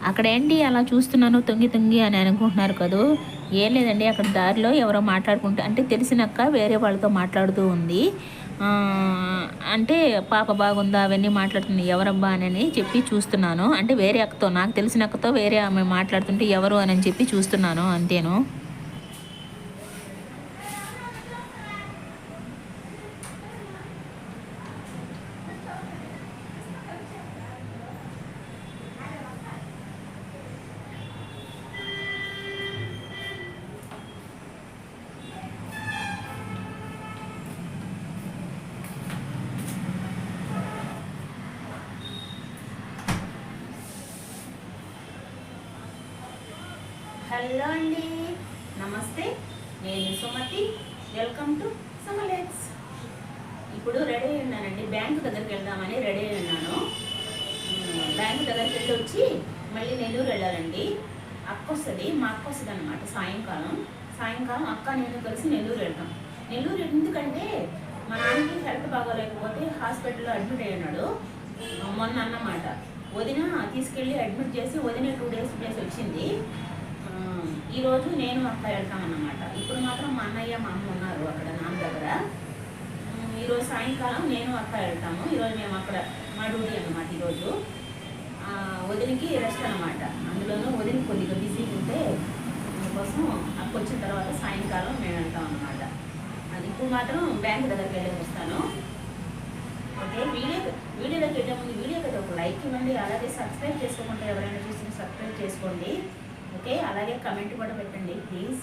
అక్కడ ఏంటి అలా చూస్తున్నాను తొంగి తొంగి అని అనుకుంటున్నారు కదూ. ఏం లేదండి, అక్కడ దారిలో ఎవరో మాట్లాడుకుంటే అంటే తెలిసినక్క వేరే వాళ్ళతో మాట్లాడుతూ ఉంది. అంటే పాప బాగుందా అవన్నీ మాట్లాడుతుంది. ఎవరబ్బా అని చెప్పి చూస్తున్నాను. అంటే వేరే అక్కతో, నాకు తెలిసిన అక్కతో వేరే ఆమె మాట్లాడుతుంటే ఎవరు అని చెప్పి చూస్తున్నాను అంతేను. హలో అండి, నమస్తే. నేను సుమతి. Welcome to సమలెక్స్. ఇప్పుడు రెడీ అయి ఉన్నానండి, బ్యాంకు దగ్గరికి వెళ్దామని రెడీ అయి ఉన్నాను. బ్యాంకు దగ్గరికి వెళ్ళి వచ్చి మళ్ళీ నెల్లూరు వెళ్ళాలండి. అక్క వస్తుంది, మా అక్క వస్తుంది అనమాట. సాయంకాలం అక్క నేను కలిసి నెల్లూరు వెళ్తాం. నెల్లూరు ఎందుకంటే మా నాన్నకి హెల్త్ బాగోలేకపోతే హాస్పిటల్లో అడ్మిట్ అయ్యి ఉన్నాడు మొన్న అన్నమాట. వదిన తీసుకెళ్ళి అడ్మిట్ చేసి వదిన 2 days వచ్చింది. ఈరోజు నేను అక్క వెళ్తామన్నమాట. ఇప్పుడు మాత్రం మా అన్నయ్య మా అమ్మ ఉన్నారు అక్కడ నాన్న దగ్గర. ఈరోజు సాయంకాలం నేను అక్క వెళ్తాము. ఈరోజు మేము అక్కడ మా డ్యూటీ అన్నమాట. ఈరోజు వదినికి రెస్ట్ అనమాట. అందులోనూ వదిన కొద్దిగా బిజీగా ఉంటే అందుకోసం అక్క వచ్చిన తర్వాత సాయంకాలం మేము వెళ్తాం అన్నమాట. అది ఇప్పుడు మాత్రం బ్యాంక్ దగ్గరికి వెళ్ళి వస్తాను. ఓకే, వీడియోలోకి వెళ్ళే ముందు వీడియోకి ఒక లైక్ ఇవ్వండి. అలాగే సబ్స్క్రైబ్ చేసుకోకుండా ఎవరైనా చూసి సబ్స్క్రైబ్ చేసుకోండి. ఓకే, అలాగే కమెంట్ కూడా పెట్టండి ప్లీజ్.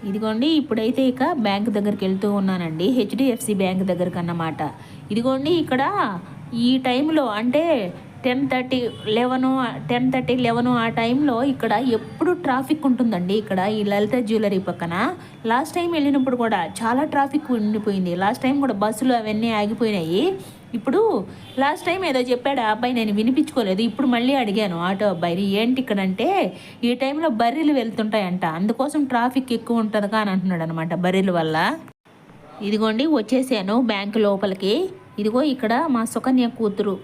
ఇదిగోండి, ఇప్పుడైతే ఇక బ్యాంక్ దగ్గరికి వెళ్తూ ఉన్నానండి. హెచ్డిఎఫ్సి బ్యాంక్ దగ్గరికి అన్నమాట. ఇదిగోండి, ఇక్కడ ఈ టైంలో అంటే 10:30, 11 ఆ టైంలో ఇక్కడ ఎప్పుడు ట్రాఫిక్ ఉంటుందండి. ఇక్కడ ఈ లలిత జ్యువెలరీ పక్కన లాస్ట్ టైం వెళ్ళినప్పుడు కూడా చాలా ట్రాఫిక్ ఉండిపోయింది. లాస్ట్ టైం కూడా బస్సులు అవన్నీ ఆగిపోయినాయి. ఇప్పుడు లాస్ట్ టైం ఏదో చెప్పాడు ఆ అబ్బాయి, నేను వినిపించుకోలేదు. ఇప్పుడు మళ్ళీ అడిగాను ఆటో అబ్బాయిని, ఏంటి ఇక్కడంటే ఈ టైంలో బర్రెలు వెళ్తుంటాయంట, అందుకోసం ట్రాఫిక్ ఎక్కువ ఉంటుందిగా అని అంటున్నాడు అనమాట బర్రెల వల్ల. ఇదిగోండి, వచ్చేసాను బ్యాంకు లోపలికి. ఇదిగో ఇక్కడ మా సుకన్య కూతురు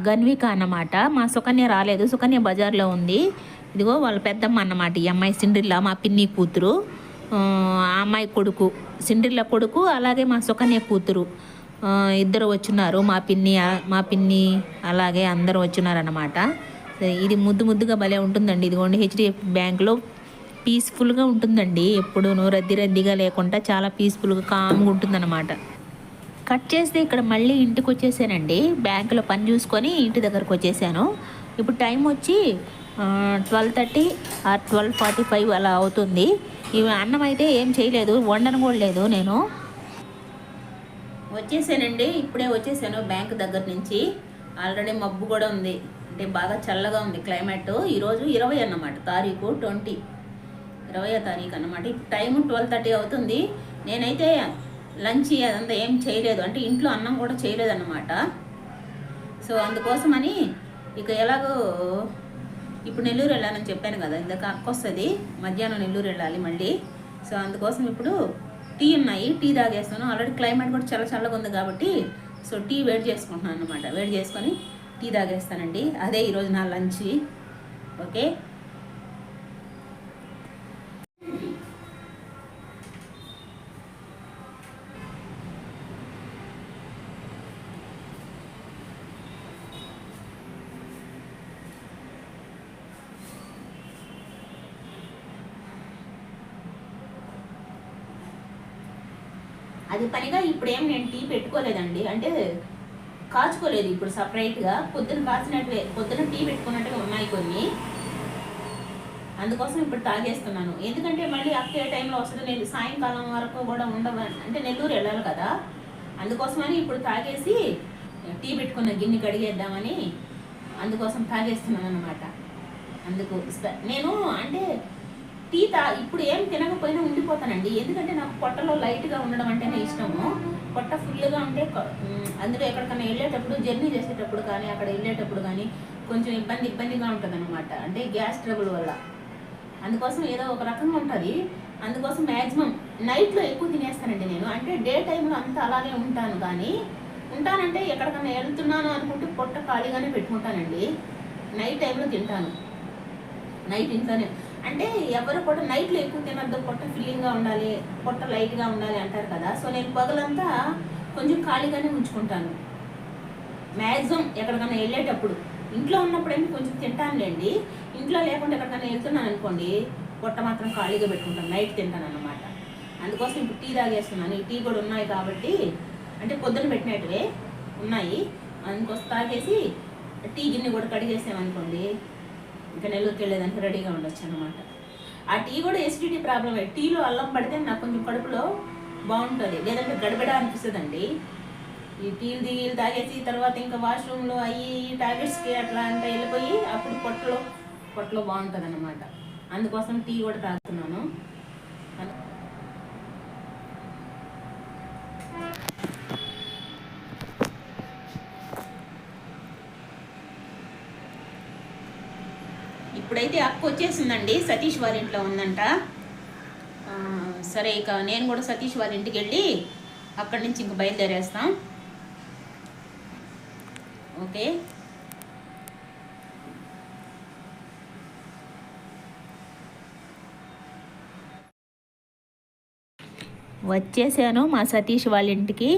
గన్విక అన్నమాట. మా సుకన్య రాలేదు, సుకన్య బజార్లో ఉంది. ఇదిగో వాళ్ళ పెద్దమ్మ అన్నమాట ఈ అమ్మాయి, సిండ్రిల్లా మా పిన్ని కూతురు. ఆ అమ్మాయి కొడుకు సిండ్రిల్లా కొడుకు, అలాగే మా సుకన్య కూతురు ఇద్దరు వచ్చున్నారు. మా పిన్ని అలాగే అందరూ వచ్చున్నారన్నమాట. ఇది ముద్దుగా భలే ఉంటుందండి. ఇదిగోండి, హెచ్డిఎఫ్ బ్యాంక్లో పీస్ఫుల్గా ఉంటుందండి. ఎప్పుడు రద్దీగా లేకుండా చాలా పీస్ఫుల్గా కామ్గా ఉంటుందన్నమాట. కట్ చేస్తే ఇక్కడ మళ్ళీ ఇంటికి వచ్చేసానండి. బ్యాంకులో పని చూసుకొని ఇంటి దగ్గరకు వచ్చేసాను. ఇప్పుడు టైం వచ్చి 12:30 or 12:45 అలా అవుతుంది. ఇవి అన్నం అయితే ఏం చేయలేదు, వండను కూడా లేదు. నేను వచ్చేసానండి, ఇప్పుడే వచ్చేసాను బ్యాంక్ దగ్గర నుంచి. ఆల్రెడీ మబ్బు కూడా ఉంది, అంటే బాగా చల్లగా ఉంది క్లైమేట్. ఈరోజు 20 అన్నమాట, తారీఖు 20వ తారీఖు అన్నమాట. ఇప్పుడు టైము 12:30 అవుతుంది. నేనైతే లంచ్ అదంతా ఏం చేయలేదు, అంటే ఇంట్లో అన్నం కూడా చేయలేదన్నమాట. సో అందుకోసమని ఇక ఎలాగో ఇప్పుడు నెల్లూరు వెళ్ళాలని చెప్పాను కదా, ఇందాక అక్క వస్తుంది, మధ్యాహ్నం నెల్లూరు వెళ్ళాలి మళ్ళీ. సో అందుకోసం ఇప్పుడు టీ ఉన్నాయి, టీ తాగేస్తాను. ఆల్రెడీ క్లైమేట్ కూడా చాలా చల్లగా ఉంది కాబట్టి సో టీ వేడి చేసుకుంటున్నాను అనమాట. వేడి చేసుకొని టీ తాగేస్తానండి. అదే ఈరోజు నా లంచ్. ఓకే, అది పనిగా ఇప్పుడేం నేను టీ పెట్టుకోలేదండి, అంటే కాచుకోలేదు ఇప్పుడు సపరేట్గా. పొద్దున టీ పెట్టుకున్నట్టుగా ఉన్నాయి కొన్ని, అందుకోసం ఇప్పుడు తాగేస్తున్నాను. ఎందుకంటే మళ్ళీ అక్కే టైంలో వస్తుంది, నేను సాయంకాలం వరకు కూడా ఉండవు, అంటే నెల్లూరు వెళ్ళాలి కదా, అందుకోసమని ఇప్పుడు తాగేసి టీ పెట్టుకున్న గిన్నె కడిగేద్దామని అందుకోసం తాగేస్తున్నాను అనమాట. అందుకు నేను అంటే టీ ఇప్పుడు ఏం తినకపోయినా ఉండిపోతానండి, ఎందుకంటే నాకు పొట్టలో లైట్గా ఉండడం అంటేనే ఇష్టము. పొట్ట ఫుల్గా ఉంటే అందులో ఎక్కడికైనా వెళ్ళేటప్పుడు, జర్నీ చేసేటప్పుడు కానీ అక్కడ వెళ్ళేటప్పుడు కానీ కొంచెం ఇబ్బందిగా ఉంటుంది అనమాట, అంటే గ్యాస్ ట్రబుల్ వల్ల. అందుకోసం ఏదో ఒక రకంగా ఉంటుంది. అందుకోసం మ్యాక్సిమం నైట్లో ఎక్కువ తినేస్తానండి నేను, అంటే డే టైంలో అంతా అలాగే ఉంటాను కానీ ఉంటానంటే ఎక్కడికన్నా వెళ్తున్నాను అనుకుంటే పొట్ట ఖాళీగానే పెట్టుకుంటానండి. నైట్ టైంలో తింటాను. నైట్ ఇంట్లోనే అంటే ఎవరు కూడా నైట్లో ఎక్కువ తినద్దు, పొట్ట ఫిల్లింగ్గా ఉండాలి, పొట్ట లైట్గా ఉండాలి అంటారు కదా. సో నేను పగలంతా కొంచెం ఖాళీగానే ఉంచుకుంటాను మ్యాక్సిమం. ఎక్కడికన్నా వెళ్ళేటప్పుడు ఇంట్లో ఉన్నప్పుడేమో కొంచెం తింటానులేండి. ఇంట్లో లేకుండా ఎక్కడికన్నా వెళ్తున్నాను అనుకోండి, పొట్ట మాత్రం ఖాళీగా పెట్టుకుంటాను, నైట్ తింటాను అన్నమాట. అందుకోసం ఇప్పుడు టీ తాగేస్తున్నాను. ఈ టీ కూడా ఉన్నాయి కాబట్టి, అంటే పొద్దున పెట్టినట్టువే ఉన్నాయి, అందుకోసం తాగేసి టీ గిన్నె కూడా కడిగేసామనుకోండి, ఇంకా నెల్లూరుకి వెళ్ళేదానికి రెడీగా ఉండొచ్చు అనమాట. ఆ టీ కూడా ఎసిడిటీ ప్రాబ్లమే. టీలో అల్లం పడితే నాకు కొంచెం కడుపులో బాగుంటుంది, లేదంటే గడబిడ అనిపిస్తుందండి. ఈ టీలు తాగేసి తర్వాత ఇంకా వాష్రూమ్లో అయ్యి టాబ్లెట్స్కి అట్లా అంటే వెళ్ళిపోయి అప్పుడు పొట్టలో బాగుంటుంది అన్నమాట. అందుకోసం టీ కూడా తాగుతున్నాను. ఇప్పుడైతే అక్క వచ్చేసిందండి, సతీష్ వాళ్ళ ఇంట్లో ఉందంట. సరే ఇక నేను కూడా సతీష్ వాళ్ళ ఇంటికి వెళ్ళి అక్కడి నుంచి ఇంక బయలుదేరేస్తాం. ఓకే, వచ్చేసాను మా సతీష్ వాళ్ళ ఇంటికి.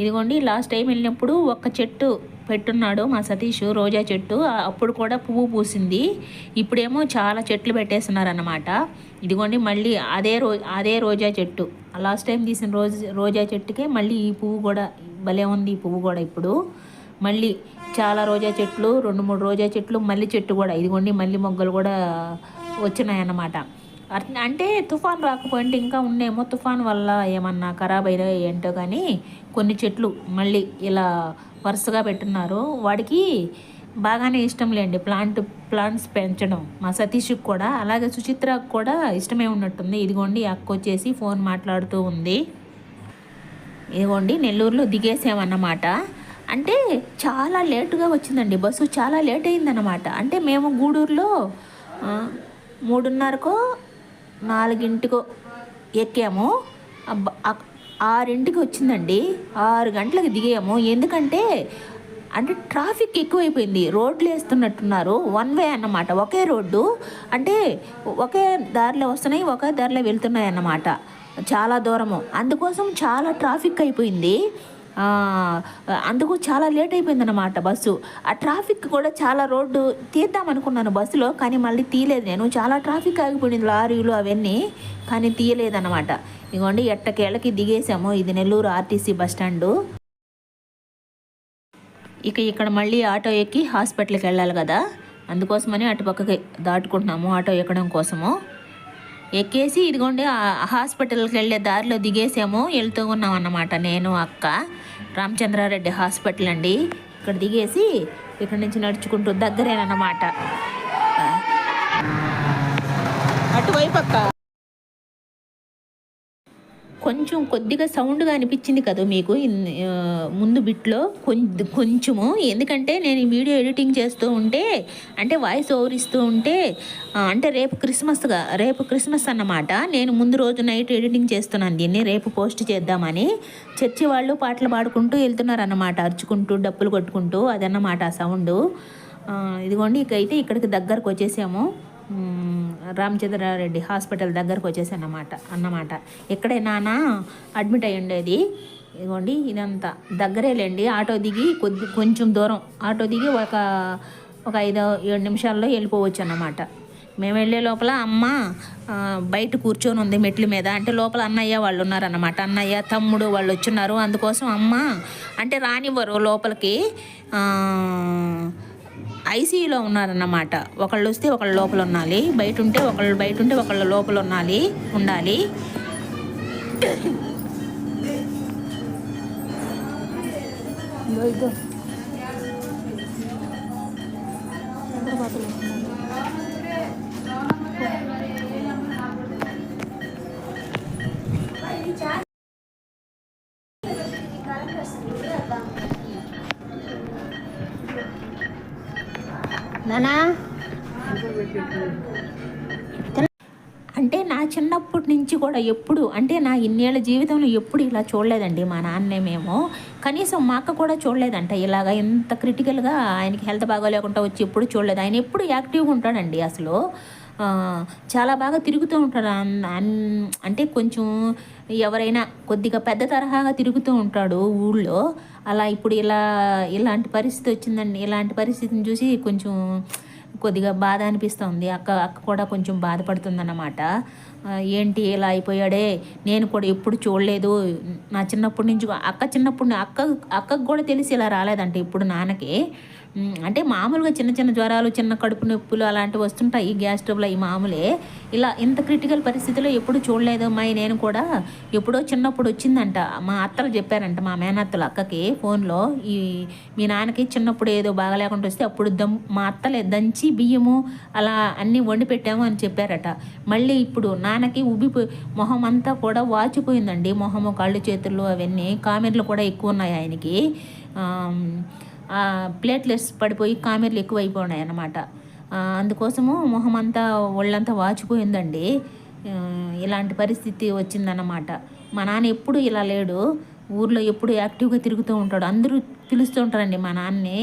ఇదిగోండి, లాస్ట్ టైం వెళ్ళినప్పుడు ఒక్క చెట్టు పెట్టున్నాడు మా సతీష్, రోజా చెట్టు. అప్పుడు కూడా పువ్వు పూసింది. ఇప్పుడేమో చాలా చెట్లు పెట్టేస్తున్నారన్నమాట. ఇదిగోండి మళ్ళీ అదే రోజా చెట్టు, లాస్ట్ టైం తీసిన రోజా చెట్టుకే మళ్ళీ ఈ పువ్వు కూడా భలే ఉంది. ఈ పువ్వు కూడా ఇప్పుడు మళ్ళీ చాలా రోజా చెట్లు, 2-3 రోజా చెట్లు, మల్లి చెట్టు కూడా ఇదిగోండి, మల్లి మొగ్గలు కూడా వచ్చినాయన్నమాట. అంటే తుఫాన్ రాకపోయింటే ఇంకా ఉండేమో, తుఫాన్ వల్ల ఏమన్నా ఖరాబ్ అయినా ఏంటో కానీ కొన్ని చెట్లు మళ్ళీ ఇలా వరుసగా పెట్టున్నారు. వాడికి బాగానే ఇష్టం లేండి ప్లాంట్స్ పెంచడం, మా సతీష్కి కూడా. అలాగే సుచిత్రకు కూడా ఇష్టమే ఉన్నట్టుంది. ఇదిగోండి అక్క వచ్చేసి ఫోన్ మాట్లాడుతూ ఉంది. ఇదిగోండి నెల్లూరులో దిగేసామన్నమాట. అంటే చాలా లేటుగా వచ్చిందండి బస్సు, చాలా లేట్ అయిందన్నమాట. అంటే మేము గూడూరులో 3:30కో 4ంటికో ఎక్కాము, 6ంటికి వచ్చిందండి. 6 గంటలకు దిగాము. ఎందుకంటే అంటే ట్రాఫిక్ ఎక్కువైపోయింది, రోడ్లు వేస్తున్నట్టున్నారు. 1 వే అన్నమాట, ఒకే రోడ్డు, అంటే ఒకే దారిలో వస్తున్నాయి, ఒకే దారిలో వెళ్తున్నాయి అన్నమాట, చాలా దూరము. అందుకోసం చాలా ట్రాఫిక్ అయిపోయింది. అందుకు చాలా లేట్ అయిపోయిందన్నమాట బస్సు. ఆ ట్రాఫిక్ కూడా చాలా, రోడ్డు తీద్దాం అనుకున్నాను బస్సులో, కానీ మళ్ళీ తీయలేదు నేను. చాలా ట్రాఫిక్ ఆగిపోయింది, లారీలు అవన్నీ, కానీ తీయలేదన్నమాట. ఇదిగోండి ఎట్టకేళ్ళకి దిగేసాము. ఇది నెల్లూరు ఆర్టీసీ బస్టాండు. ఇక్కడ మళ్ళీ ఆటో ఎక్కి హాస్పిటల్కి వెళ్ళాలి కదా, అందుకోసమని అటుపక్కకి దాటుకుంటున్నాము ఆటో ఎక్కడం కోసము. ఎక్కేసి ఇదిగోండి హాస్పిటల్కి వెళ్ళే దారిలో దిగేసాము, వెళ్తూ ఉన్నాం అన్నమాట. నేను అక్క, రామచంద్రారెడ్డి హాస్పిటల్ అండి. ఇక్కడ దిగేసి ఇక్కడ నుంచి నడుచుకుంటూ దగ్గరేనన్నమాట. అటువైపు అక్క కొంచెం కొద్దిగా సౌండ్గా అనిపించింది కదా మీకు ముందు బిట్లో కొంచెము, ఎందుకంటే నేను ఈ వీడియో ఎడిటింగ్ చేస్తూ ఉంటే, అంటే వాయిస్ ఓవర్ ఇస్తూ ఉంటే, అంటే రేపు క్రిస్మస్ అన్నమాట. నేను ముందు రోజు నైట్ ఎడిటింగ్ చేస్తున్నాను దీన్ని, రేపు పోస్ట్ చేద్దామని. చర్చి వాళ్ళు పాటలు పాడుకుంటూ వెళ్తున్నారు అన్నమాట, అరుచుకుంటూ డప్పులు కొట్టుకుంటూ, అదన్నమాట ఆ సౌండ్. ఇదిగోండి అయితే ఇక్కడికి దగ్గరకు వచ్చేసాము, రామచంద్రారెడ్డి హాస్పిటల్ దగ్గరకు అన్నమాట. ఇక్కడే నాన్న అడ్మిట్ అయ్యి ఉండేది. ఇదిగోండి ఇదంతా దగ్గరేలేండి. ఆటో దిగి కొంచెం దూరం ఆటో దిగి ఒక 5-7 నిమిషాల్లో వెళ్ళిపోవచ్చు అన్నమాట. మేము వెళ్ళే లోపల అమ్మ బయట కూర్చొని ఉంది మెట్ల మీద, అంటే లోపల అన్నయ్య వాళ్ళు ఉన్నారన్నమాట, అన్నయ్య తమ్ముడు వాళ్ళు వచ్చున్నారు. అందుకోసం అమ్మ అంటే రానివ్వరు లోపలికి, ఐసీయూలో ఉన్నారన్నమాట. ఒకళ్ళు వస్తే ఒకళ్ళు లోపల ఉండాలి, బయట ఉంటే ఒకళ్ళు లోపల ఉండాలి. నానా అంటే నా చిన్నప్పటి నుంచి కూడా ఎప్పుడు అంటే నా ఇన్నేళ్ల జీవితంలో ఎప్పుడు ఇలా చూడలేదండి మా నాన్నే మేము. కనీసం మా అక్క కూడా చూడలేదంట ఇలాగ ఇంత క్రిటికల్‌గా ఆయనకి హెల్త్ బాగోలేకుండా వచ్చి ఎప్పుడు చూడలేదు. ఆయన ఎప్పుడు యాక్టివ్‌గా ఉంటాడండి అసలు. చాలా బాగా తిరుగుతూ ఉంటాడు. అంటే కొంచెం ఎవరైనా కొద్దిగా పెద్ద తరహాగా తిరుగుతూ ఉంటాడు ఊళ్ళో. అలా ఇప్పుడు ఇలాంటి పరిస్థితి వచ్చిందండి. ఇలాంటి పరిస్థితిని చూసి కొంచెం కొద్దిగా బాధ అనిపిస్తుంది. అక్క అక్క కూడా కొంచెం బాధపడుతుందన్నమాట. ఏంటి ఇలా అయిపోయాడే, నేను కూడా ఎప్పుడు చూడలేదు. నా చిన్నప్పటి నుంచి అక్కకు కూడా తెలిసి ఇలా రాలేదంట ఇప్పుడు నాన్నకి. అంటే మామూలుగా చిన్న చిన్న జ్వరాలు, చిన్న కడుపు నొప్పులు అలాంటివి వస్తుంటాయి. గ్యాస్ ట్రబుల్ అయి మామూలే. ఇలా ఇంత క్రిటికల్ పరిస్థితిలో ఎప్పుడు చూడలేదు అమ్మాయి నేను కూడా. ఎప్పుడో చిన్నప్పుడు వచ్చిందంట. మా అత్తలు చెప్పారంట, మా మేనత్తలు అక్కకి ఫోన్లో, మీ నాన్నకి చిన్నప్పుడు ఏదో బాగా లేకుండా వస్తే అప్పుడు మా అత్తలే దంచి బియ్యము అలా అన్నీ వండి పెట్టాము అని చెప్పారట. మళ్ళీ ఇప్పుడు నాన్నకి ఉబ్బిపోయి మొహం అంతా కూడా వాచిపోయిందండి. మొహము, కళ్ళు, చేతులు అవన్నీ కామెర్లు కూడా ఎక్కువ ఉన్నాయి ఆయనకి. ప్లేట్లెట్స్ పడిపోయి కామెర్లు ఎక్కువైపోయినాయి అన్నమాట. అందుకోసము మొహం అంతా ఒళ్ళంతా వాచిపోయిందండి. ఇలాంటి పరిస్థితి వచ్చిందన్నమాట. మా నాన్న ఎప్పుడు ఇలా లేడు. ఊర్లో ఎప్పుడు యాక్టివ్గా తిరుగుతూ ఉంటాడు. అందరూ పిలుస్తూ ఉంటారండి మా నాన్నని.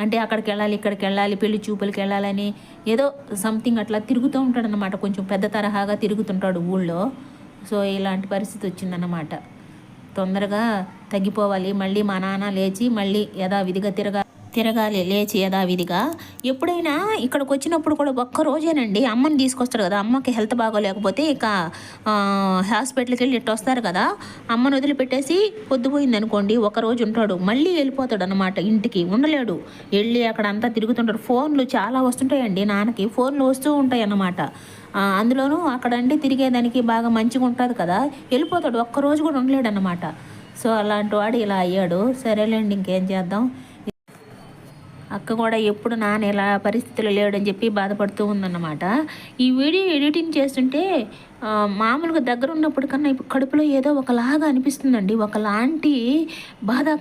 అంటే అక్కడికి వెళ్ళాలి, ఇక్కడికి వెళ్ళాలి, పెళ్లి చూపులకి వెళ్ళాలని ఏదో సంథింగ్ అట్లా తిరుగుతూ ఉంటాడు అన్నమాట. కొంచెం పెద్ద తరహాగా తిరుగుతుంటాడు ఊళ్ళో. సో ఇలాంటి పరిస్థితి వచ్చిందన్నమాట. తొందరగా తగ్గిపోవాలి. మళ్ళీ మా నాన్న లేచి మళ్ళీ యథావిధిగా తిరగాలి లేచి యథావిధిగా. ఎప్పుడైనా ఇక్కడికి వచ్చినప్పుడు కూడా ఒక్కరోజేనండి అమ్మని తీసుకొస్తారు కదా. అమ్మకి హెల్త్ బాగోలేకపోతే ఇక హాస్పిటల్కి వెళ్ళి ఇట్టు వస్తారు కదా. అమ్మను వదిలిపెట్టేసి పొద్దుపోయింది అనుకోండి, ఒకరోజు ఉంటాడు, మళ్ళీ వెళ్ళిపోతాడు అనమాట. ఇంటికి ఉండలేడు. వెళ్ళి అక్కడ అంతా తిరుగుతుంటాడు. ఫోన్లు చాలా వస్తుంటాయండి నాన్నకి. ఫోన్లు వస్తూ ఉంటాయి అన్నమాట. అందులోనూ అక్కడంటే తిరిగేదానికి బాగా మంచిగా ఉంటుంది కదా. వెళ్ళిపోతాడు, ఒక్కరోజు కూడా ఉండలేడు అన్నమాట. సో అలాంటి వాడు ఇలా అయ్యాడు. సరేలేండి, ఇంకేం చేద్దాం. అక్క కూడా ఎప్పుడు నాన్న ఇలా పరిస్థితులు లేడని చెప్పి బాధపడుతూ ఉందన్నమాట. ఈ వీడియో ఎడిటింగ్ చేస్తుంటే మామూలుగా దగ్గర ఉన్నప్పుడు కన్నా ఇప్పుడు కడుపులో ఏదో ఒకలాగా అనిపిస్తుందండి. ఒకలాంటి బాధ